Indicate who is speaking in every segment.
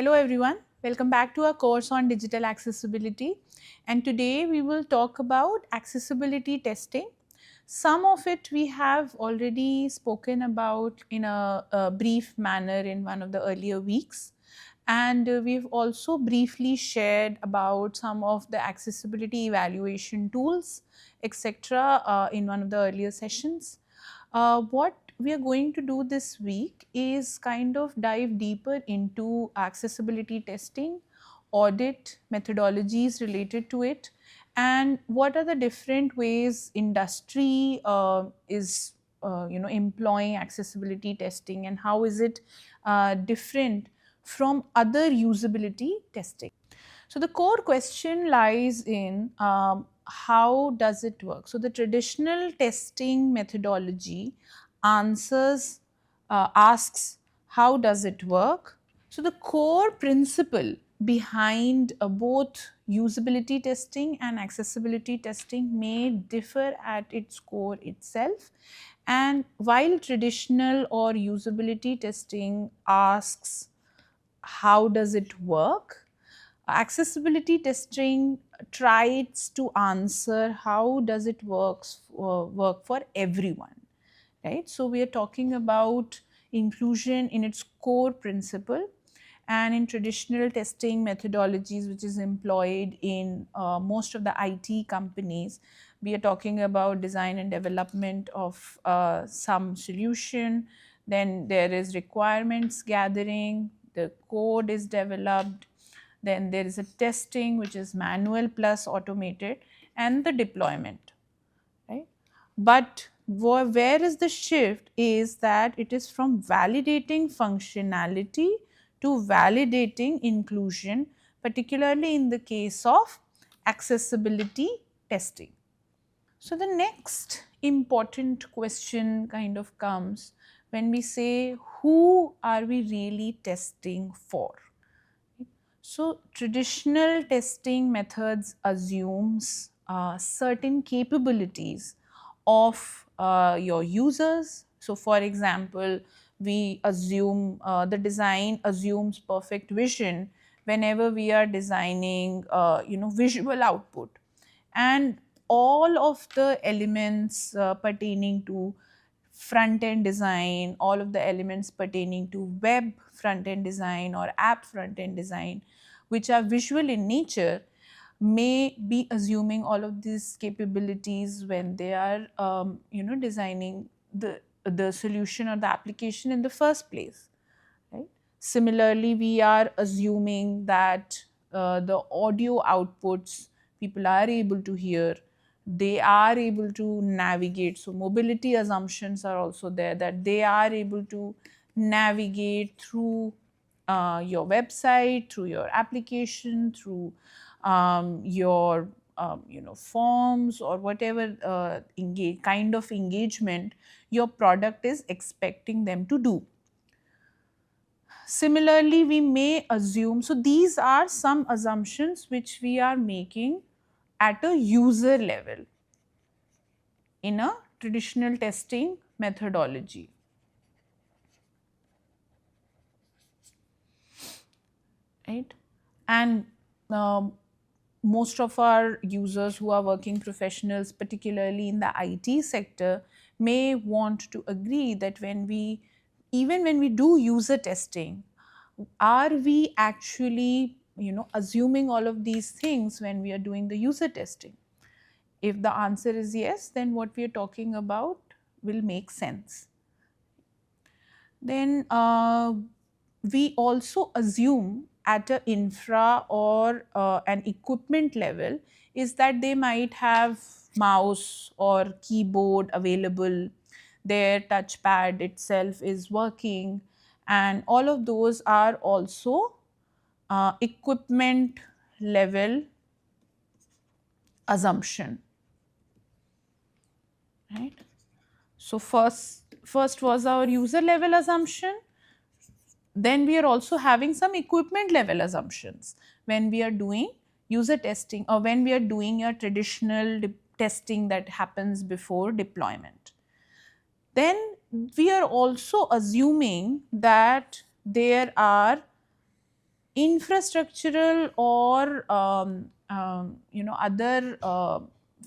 Speaker 1: Hello everyone, welcome back to our course on digital accessibility, and today we will talk about accessibility testing. Some of it we have already spoken about in a brief manner in one of the earlier weeks, and we've also briefly shared about some of the accessibility evaluation tools, etc., in one of the earlier sessions. What we are going to do this week is kind of dive deeper into accessibility testing, audit methodologies related to it, and what are the different ways industry is employing accessibility testing, and how is it different from other usability testing. So the core question lies in how does it work? So the traditional testing methodology asks how does it work? So the core principle behind both usability testing and accessibility testing may differ at its core itself. And while traditional or usability testing asks how does it work, accessibility testing tries to answer how does it work for everyone, right? So we are talking about inclusion in its core principle, and in traditional testing methodologies which is employed in most of the IT companies, we are talking about design and development of some solution, then there is requirements gathering, the code is developed, then there is a testing which is manual plus automated, and the deployment, right? But where is the shift is that it is from validating functionality to validating inclusion, particularly in the case of accessibility testing. So the next important question kind of comes when we say who are we really testing for? So traditional testing methods assumes certain capabilities of your users. So for example, we assume the design assumes perfect vision whenever we are designing visual output, and all of the elements pertaining to front end design, all of the elements pertaining to web front end design or app front end design, which are visual in nature, may be assuming all of these capabilities when they are designing the solution or the application in the first place, right? Similarly, we are assuming that the audio outputs people are able to hear, they are able to navigate. So mobility assumptions are also there, that they are able to navigate through your website, through your application, through your forms or whatever kind of engagement your product is expecting them to do. Similarly, we may assume, so these are some assumptions which we are making at a user level in a traditional testing methodology. Right? And most of our users who are working professionals, particularly in the IT sector, may want to agree that even when we do user testing, are we actually assuming all of these things when we are doing the user testing? If the answer is yes, then what we are talking about will make sense. Then we also assume at an infra or an equipment level is that they might have mouse or keyboard available, their touchpad itself is working, and all of those are also equipment level assumption, right? So first was our user level assumption. Then we are also having some equipment level assumptions when we are doing user testing or when we are doing your traditional testing that happens before deployment. Then we are also assuming that there are infrastructural or other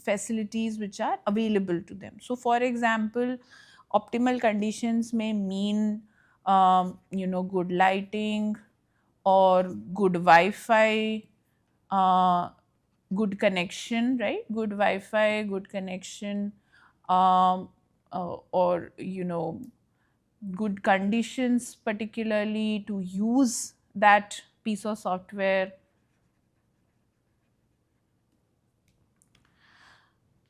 Speaker 1: facilities which are available to them. So for example, optimal conditions may mean good lighting or good Wi-Fi, uh, good connection, right? Good Wi-Fi, good connection, or good conditions, particularly to use that piece of software.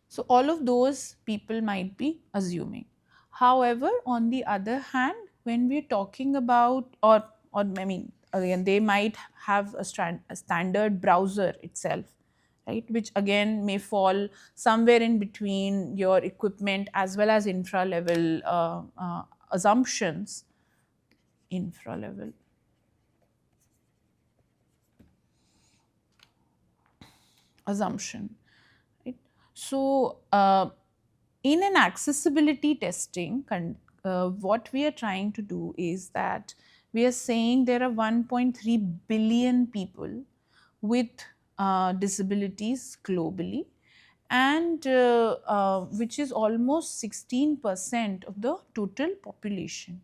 Speaker 1: So all of those people might be assuming. However, on the other hand, when we're talking about, or I mean, again, they might have a standard browser itself, right, which again may fall somewhere in between your equipment as well as infra level assumptions. Infra level assumption, right? So in an accessibility testing, what we are trying to do is that we are saying there are 1.3 billion people with disabilities globally, and which is almost 16% of the total population.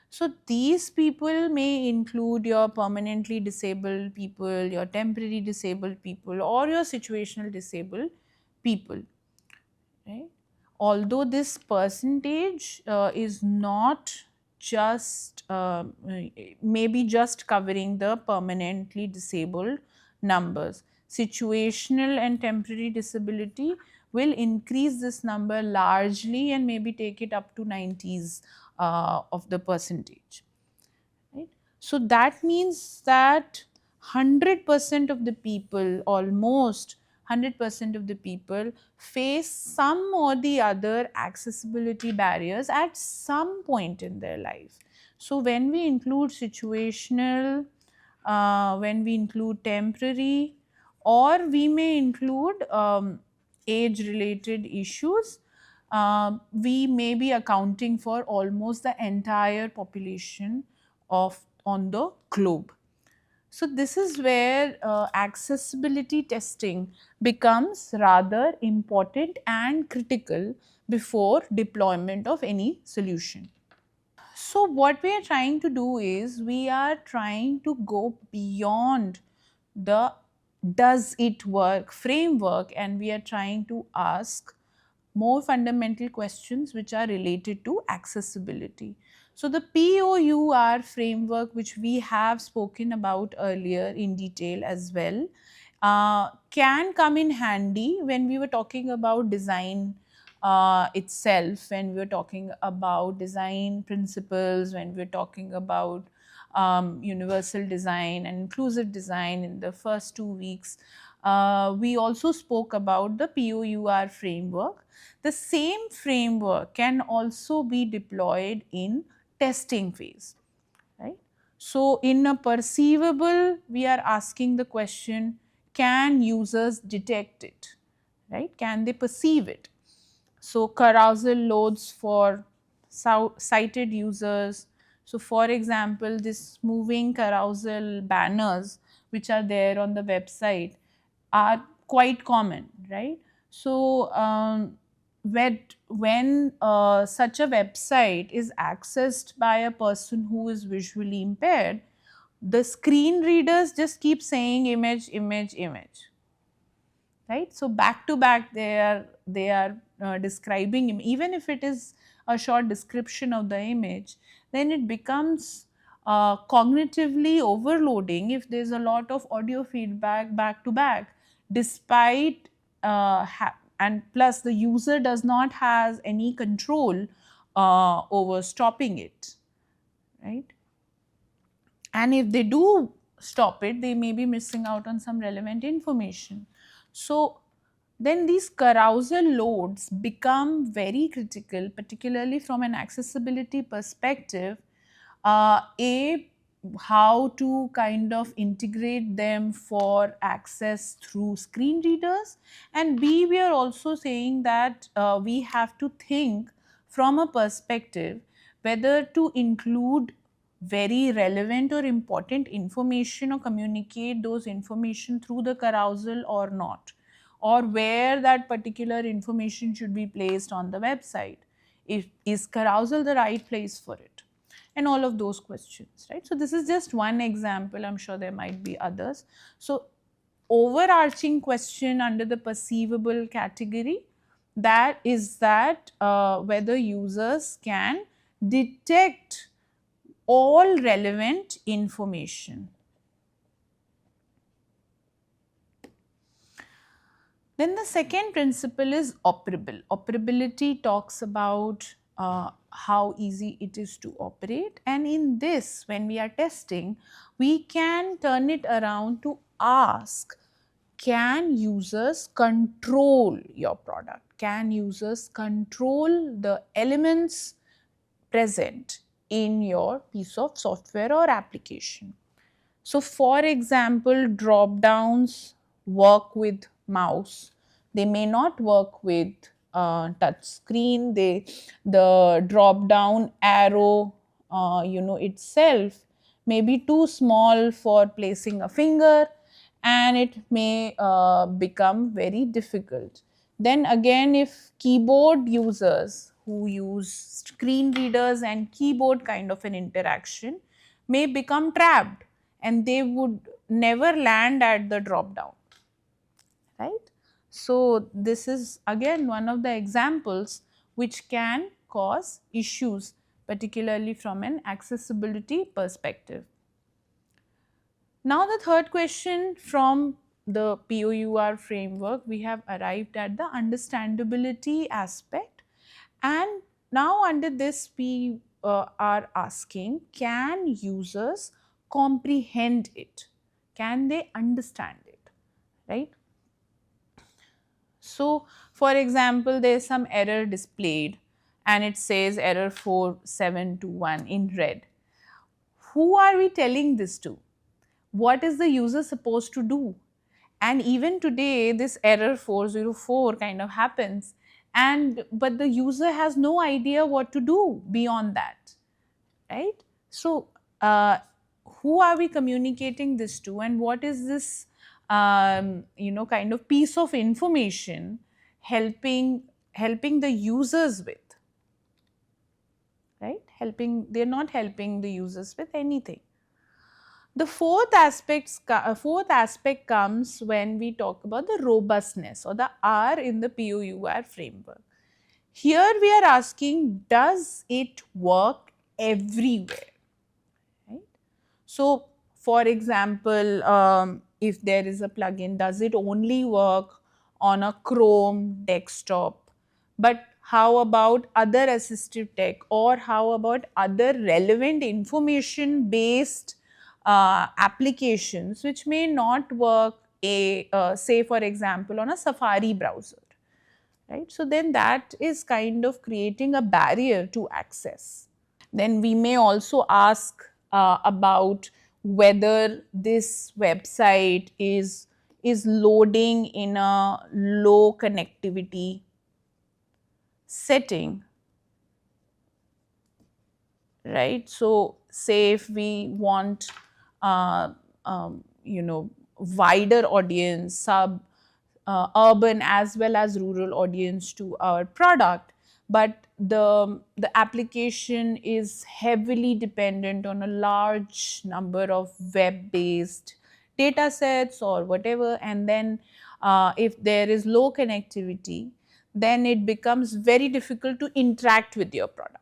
Speaker 1: So these people may include your permanently disabled people, your temporary disabled people, or your situational disabled people, right? Although this percentage is not just maybe just covering the permanently disabled numbers, situational and temporary disability will increase this number largely and maybe take it up to 90s of the percentage, right? So that means that 100% of the people, almost 100% of the people, face some or the other accessibility barriers at some point in their life. So when we include situational, when we include temporary, or we may include age related issues, we may be accounting for almost the entire population of on the globe. So this is where accessibility testing becomes rather important and critical before deployment of any solution. So what we are trying to do is we are trying to go beyond the does it work framework, and we are trying to ask more fundamental questions which are related to accessibility. So the POUR framework, which we have spoken about earlier in detail as well, can come in handy when we were talking about design itself, when we were talking about design principles, when we were talking about universal design and inclusive design in the first 2 weeks. We also spoke about the POUR framework. The same framework can also be deployed in testing phase, right? So in a perceivable, we are asking the question, can users detect it, right? Can they perceive it? So carousel loads for sighted users. So for example, this moving carousel banners which are there on the website are quite common, right? So when such a website is accessed by a person who is visually impaired, the screen readers just keep saying image, image, image, right? So back to back they are describing him. Even if it is a short description of the image, then it becomes cognitively overloading if there's a lot of audio feedback back to back, despite and plus the user does not has any control over stopping it, right? And if they do stop it, they may be missing out on some relevant information. So then these carousel loads become very critical, particularly from an accessibility perspective. A, how to kind of integrate them for access through screen readers, and B, we are also saying that we have to think from a perspective whether to include very relevant or important information or communicate those information through the carousel or not, or where that particular information should be placed on the website. Is carousel the right place for it? And all of those questions, right? So this is just one example. I'm sure there might be others. So overarching question under the perceivable category, that is that whether users can detect all relevant information. Then the second principle is operable. Operability talks about how easy it is to operate, and in this, when we are testing, we can turn it around to ask, can users control your product? Can users control the elements present in your piece of software or application? So for example, drop downs work with mouse. They may not work with touch screen. The drop down arrow, itself may be too small for placing a finger, and it may become very difficult. Then again, if keyboard users who use screen readers and keyboard kind of an interaction may become trapped, and they would never land at the drop down, right? So this is again one of the examples which can cause issues, particularly from an accessibility perspective. Now the third question, from the POUR framework, we have arrived at the understandability aspect, and now under this we are asking, can users comprehend it? Can they understand it, right? So for example, there is some error displayed and it says error 4721 in red. Who are we telling this to? What is the user supposed to do? And even today this error 404 kind of happens, but the user has no idea what to do beyond that, right? So who are we communicating this to, and what is this kind of piece of information helping the users with, right? They're not helping the users with anything. The fourth aspect comes when we talk about the robustness, or the R in the POUR framework. Here we are asking, does it work everywhere? Right? So, for example, if there is a plugin, does it only work on a Chrome desktop? But how about other assistive tech, or how about other relevant information based applications which may not work, say for example on a Safari browser, right? So then that is kind of creating a barrier to access. Then we may also ask about whether this website is loading in a low connectivity setting, right? So say if we want wider audience, urban as well as rural audience to our product, but the application is heavily dependent on a large number of web based data sets or whatever, and then if there is low connectivity, then it becomes very difficult to interact with your product.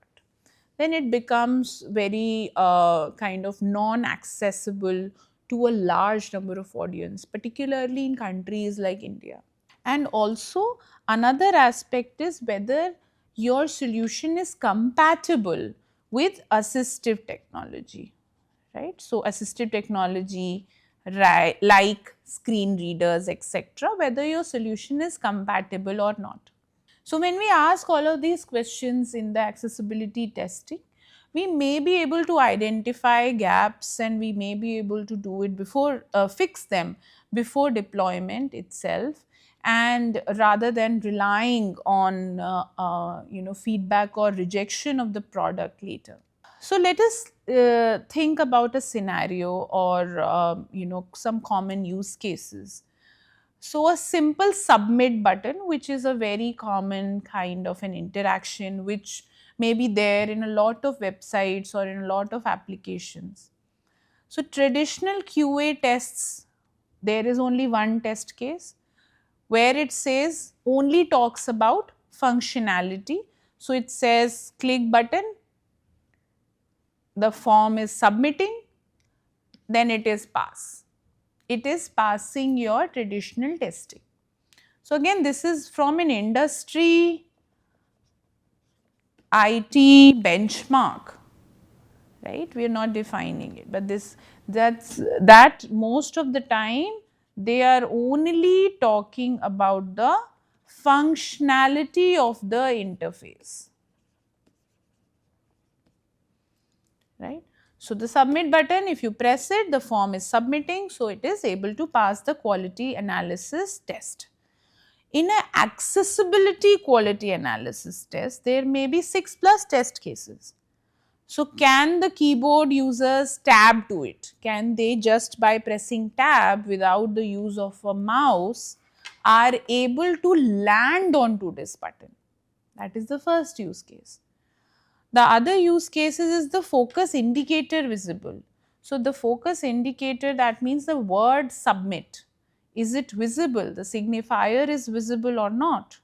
Speaker 1: Then it becomes very kind of non-accessible to a large number of audience, particularly in countries like India. And also another aspect is whether your solution is compatible with assistive technology, right? So assistive technology, like screen readers, etc., whether your solution is compatible or not. So when we ask all of these questions in the accessibility testing, we may be able to identify gaps, and we may be able to do it before, fix them before deployment itself, and rather than relying on feedback or rejection of the product later. So let us think about a scenario or some common use cases. So a simple submit button, which is a very common kind of an interaction, which may be there in a lot of websites or in a lot of applications. So traditional QA tests, there is only one test case where it says only talks about functionality. So it says click button, the form is submitting, then it is pass. It is passing your traditional testing. So again, this is from an industry IT benchmark, right? We are not defining it, but that most of the time they are only talking about the functionality of the interface, right? So the submit button, if you press it, the form is submitting, so it is able to pass the quality analysis test. In an accessibility quality analysis test, there may be 6 plus test cases. So can the keyboard users tab to it? Can they just by pressing tab without the use of a mouse are able to land onto this button? That is the first use case. The other use cases is the focus indicator visible. So the focus indicator, that means the word submit. Is it visible? The signifier is visible or not?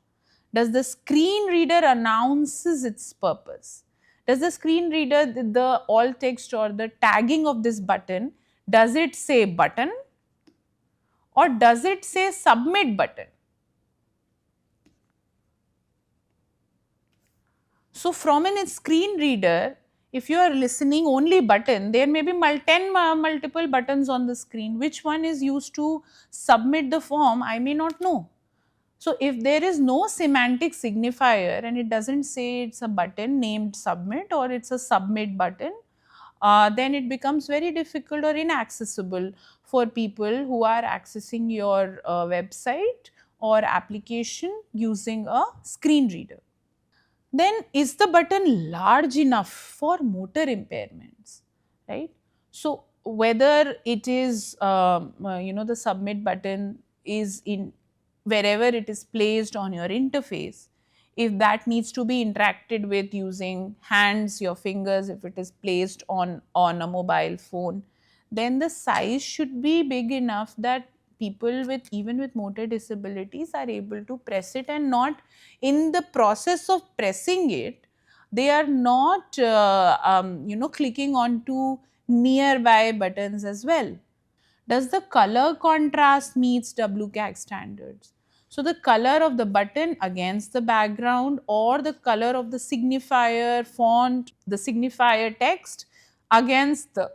Speaker 1: Does the screen reader announces its purpose? Does the screen reader, the alt text or the tagging of this button, does it say button or does it say submit button? So from a screen reader, if you are listening only button, there may be 10 multiple buttons on the screen. Which one is used to submit the form? I may not know. So if there is no semantic signifier and it doesn't say it's a button named submit or it's a submit button, then it becomes very difficult or inaccessible for people who are accessing your website or application using a screen reader. Then is the button large enough for motor impairments, right? So whether it is the submit button is in wherever it is placed on your interface, if that needs to be interacted with using hands, your fingers, if it is placed on a mobile phone, then the size should be big enough that people with even with motor disabilities are able to press it, and not in the process of pressing it they are not clicking onto nearby buttons as well. Does the color contrast meets WCAG standards? So the color of the button against the background or the color of the signifier font, the signifier text against the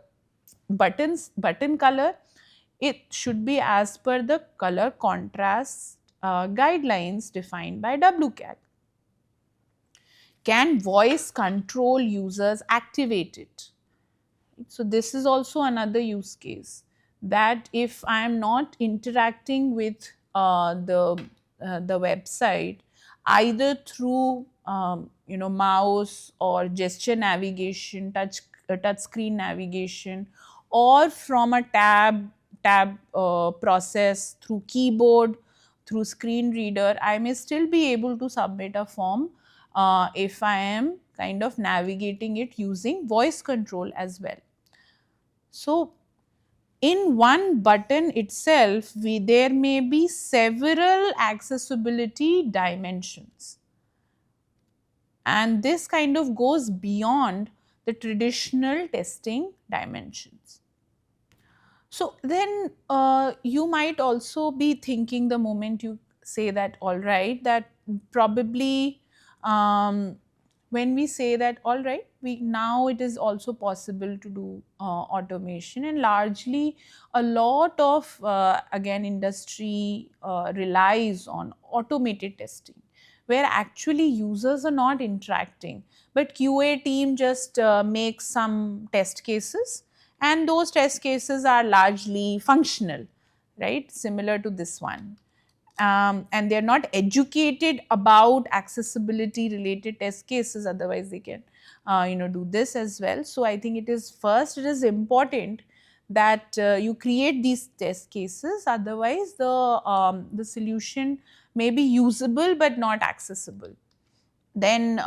Speaker 1: button color, it should be as per the color contrast guidelines defined by WCAG. Can voice control users activate it? So this is also another use case, that if I am not interacting with the website either through mouse or gesture navigation, touch screen navigation, or from a tab process through keyboard, through screen reader, I may still be able to submit a form if I am kind of navigating it using voice control as well. So in one button itself, there may be several accessibility dimensions, and this kind of goes beyond the traditional testing dimensions. So then you might also be thinking, the moment you say that, all right, that probably when we say that, all right, we now it is also possible to do automation, and largely a lot of again industry relies on automated testing, where actually users are not interacting, but QA team just makes some test cases, and those test cases are largely functional, right, similar to this one. and they're not educated about accessibility related test cases, otherwise they can do this as well. So I think it is important that you create these test cases, otherwise the solution may be usable but not accessible. Then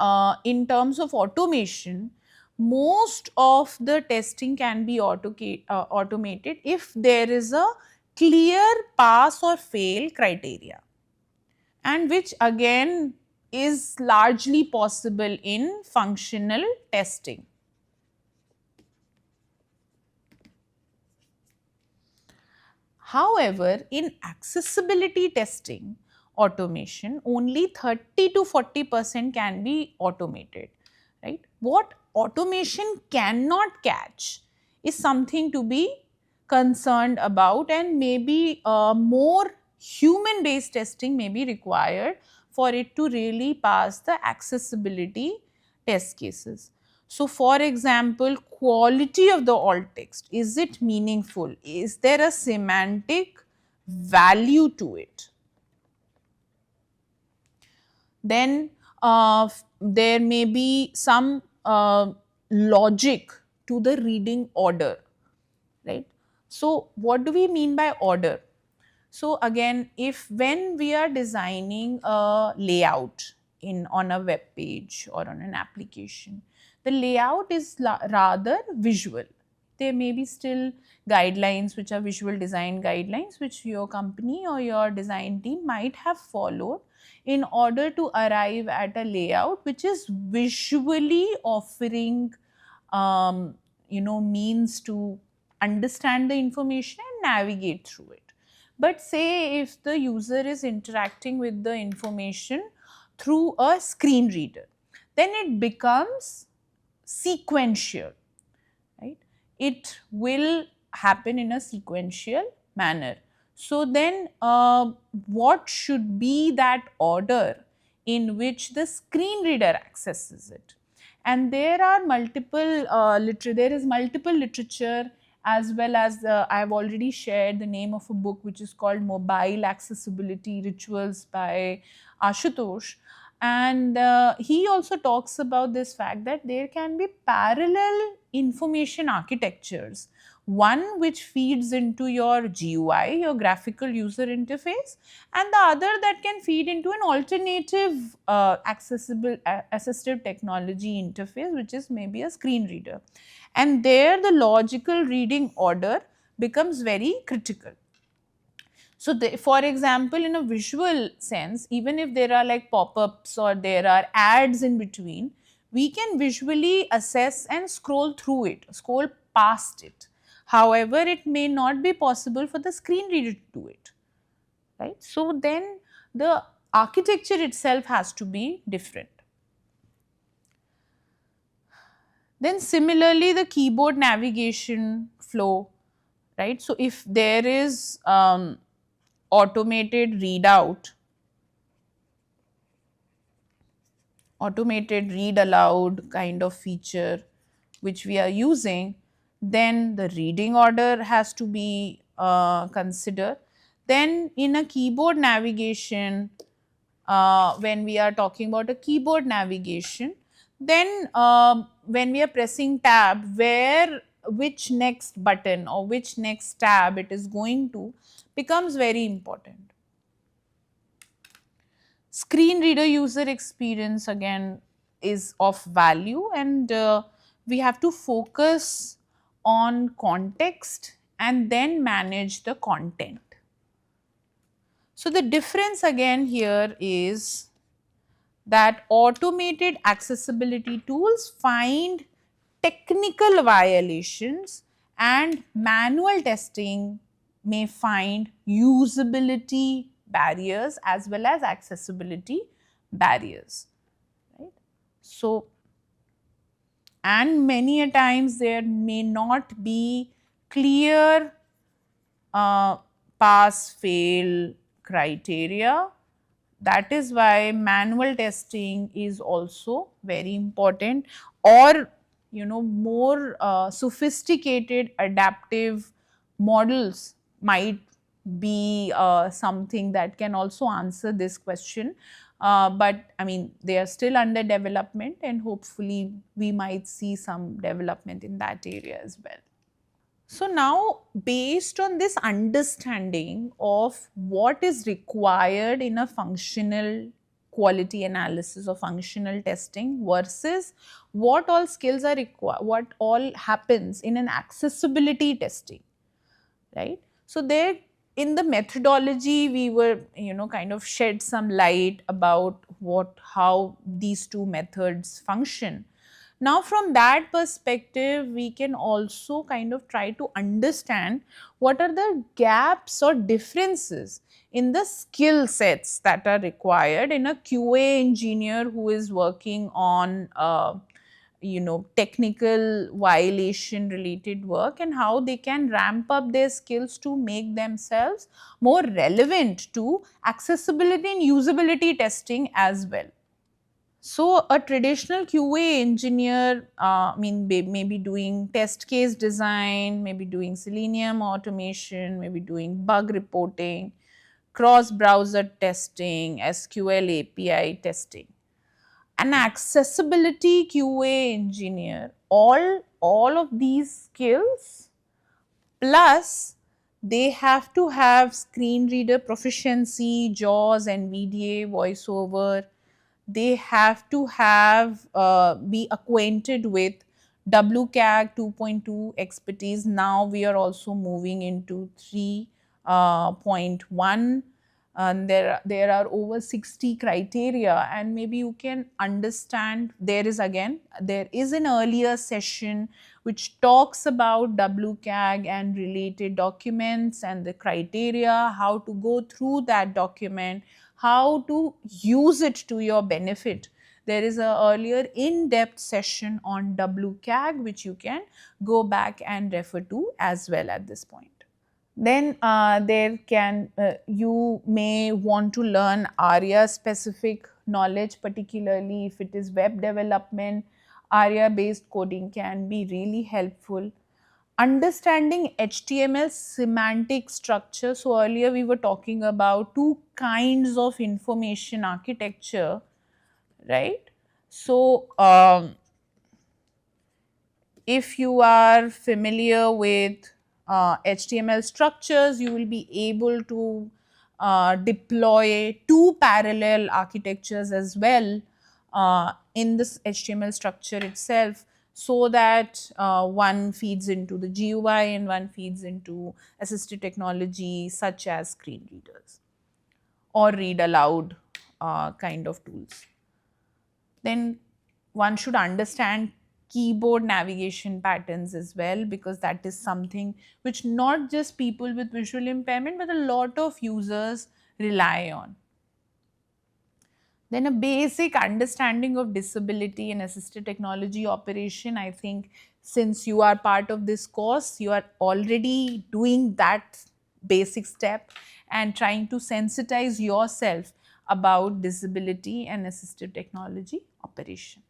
Speaker 1: in terms of automation, most of the testing can be automated if there is a clear pass or fail criteria, and which again is largely possible in functional testing. However, in accessibility testing automation, only 30 to 40% can be automated, right? What automation cannot catch is something to be concerned about, and maybe more human based testing may be required for it to really pass the accessibility test cases. So, for example, quality of the alt text, is it meaningful? Is there a semantic value to it? Then there may be some logic to the reading order, right? So, what do we mean by order? So again, if when we are designing a layout in on a web page or on an application, the layout is rather visual. There may be still guidelines which are visual design guidelines which your company or your design team might have followed in order to arrive at a layout which is visually offering means to understand the information and navigate through it. But say if the user is interacting with the information through a screen reader, then it becomes sequential, right? It will happen in a sequential manner. So then what should be that order in which the screen reader accesses it? And there are there is multiple literature, as well as I have already shared the name of a book which is called Mobile Accessibility Rituals by Ashutosh. And he also talks about this fact that there can be parallel information architectures, one which feeds into your GUI, your graphical user interface, and the other that can feed into an alternative assistive technology interface, which is maybe a screen reader. And there the logical reading order becomes very critical. So, for example, in a visual sense, even if there are like pop-ups or there are ads in between, we can visually assess and scroll through it, scroll past it. However, it may not be possible for the screen reader to do it, right? So, then the architecture itself has to be different. Then similarly, the keyboard navigation flow, right? So, if there is automated read aloud kind of feature which we are using, then the reading order has to be considered. Then in a keyboard navigation, when we are talking about a keyboard navigation, then when we are pressing tab, which next button or which next tab it is going to becomes very important. Screen reader user experience again is of value, and we have to focus on context and then manage the content. So, the difference again here is that automated accessibility tools find technical violations and manual testing may find usability barriers as well as accessibility barriers, right? So, and many a times there may not be clear pass fail criteria. That is why manual testing is also very important, or more sophisticated adaptive models might be something that can also answer this question. But I mean, they are still under development, and hopefully we might see some development in that area as well. So now, based on this understanding of what is required in a functional quality analysis or functional testing versus what all skills are required, what all happens in an accessibility testing, right? So there, in the methodology, we were, kind of shed some light about how these two methods function. Now, from that perspective, we can also kind of try to understand what are the gaps or differences in the skill sets that are required in a QA engineer who is working on technical violation related work, and how they can ramp up their skills to make themselves more relevant to accessibility and usability testing as well. So a traditional QA engineer, maybe doing test case design, maybe doing Selenium automation, maybe doing bug reporting, cross browser testing, SQL API testing. An accessibility QA engineer, all of these skills, plus they have to have screen reader proficiency, JAWS, NVDA, voiceover. They have to have be acquainted with WCAG 2.2 expertise. Now we are also moving into 3.1. And there are over 60 criteria, and maybe you can understand, there is an earlier session which talks about WCAG and related documents and the criteria, how to go through that document, how to use it to your benefit. There is a earlier in-depth session on WCAG which you can go back and refer to as well at this point. Then you may want to learn ARIA specific knowledge, particularly if it is web development. ARIA based coding can be really helpful. Understanding HTML semantic structure. So earlier we were talking about two kinds of information architecture, right? So if you are familiar with HTML structures, you will be able to deploy two parallel architectures as well in this HTML structure itself, so that one feeds into the GUI and one feeds into assistive technology such as screen readers or read aloud kind of tools. Then one should understand keyboard navigation patterns as well, because that is something which not just people with visual impairment but a lot of users rely on. Then a basic understanding of disability and assistive technology operation. I think since you are part of this course, you are already doing that basic step and trying to sensitize yourself about disability and assistive technology operation.